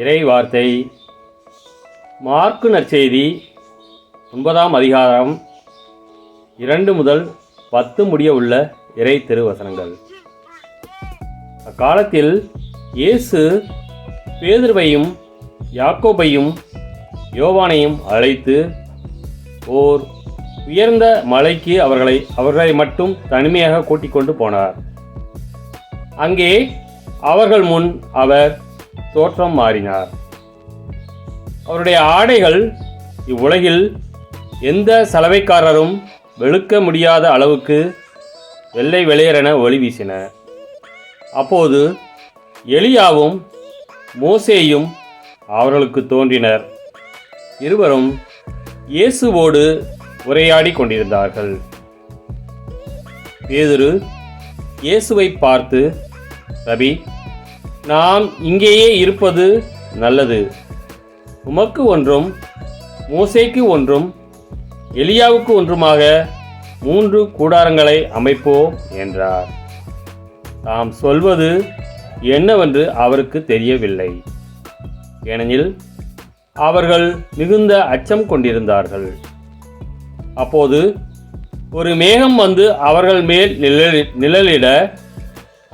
இறை வார்த்தை மார்க்கு நற்செய்தி 9ஆம் அதிகாரம் 2 முதல் 10 முடிய உள்ள இறை திருவசனங்கள். அக்காலத்தில் இயேசு பேதுருவையும் யாக்கோபையும் யோவானையும் அழைத்து ஓர் உயர்ந்த மலைக்கு அவர்களை மட்டும் தனிமையாக கூட்டிக் கொண்டு போனார். அங்கே அவர்கள் முன் அவர் தோற்றம் மாறினார். அவருடைய ஆடைகள் இவ்வுலகில் எந்த சலவைக்காரரும் வெளுக்க முடியாத அளவுக்கு வெள்ளை வெளியரென ஒளி வீசின. அப்போது எலியாவும் மோசேயும் அவர்களுக்கு தோன்றினர். இருவரும் இயேசுவோடு உரையாடி கொண்டிருந்தார்கள். பேதுரு இயேசுவை பார்த்து, ரபி, நாம் இங்கேயே இருப்பது நல்லது. உமக்கு ஒன்றும் மோசேக்கு ஒன்றும் எலியாவுக்கு ஒன்றுமாக 3 கூடாரங்களை அமைப்போம் என்றார். தாம் சொல்வது என்னவென்று அவருக்கு தெரியவில்லை. ஏனெனில் அவர்கள் மிகுந்த அச்சம் கொண்டிருந்தார்கள். அப்போது ஒரு மேகம் வந்து அவர்கள் மேல் நிழலிட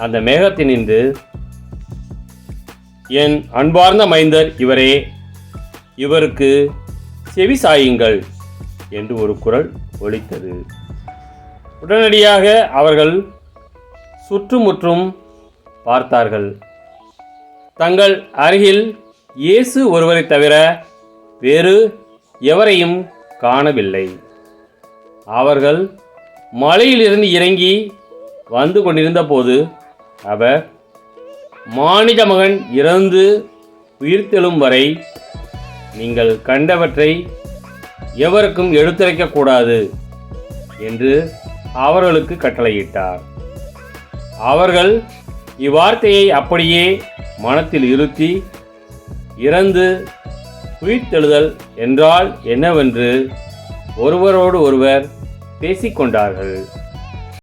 அந்த மேகத்தினின்று, என் அன்பார்ந்த மைந்தர் இவரே, இவருக்கு செவி சாயுங்கள் என்று ஒரு குரல் ஒலித்தது. உடனடியாக அவர்கள் சுற்றுமுற்றும் பார்த்தார்கள். தங்கள் அருகில் இயேசு ஒருவரை தவிர வேறு எவரையும் காணவில்லை. அவர்கள் மலையிலிருந்து இறங்கி வந்து கொண்டிருந்த போது அவர், மானிட மகன் இறந்து உயிர்த்தெழும் வரை நீங்கள் கண்டவற்றை எவருக்கும் எடுத்துரைக்கக்கூடாது என்று அவர்களுக்கு கட்டளையிட்டார். அவர்கள் இவ்வார்த்தையை அப்படியே மனத்தில் இருத்தி, இறந்து உயிர்த்தெழுதல் என்றால் என்னவென்று ஒருவரோடு ஒருவர் பேசிக்கொண்டார்கள்.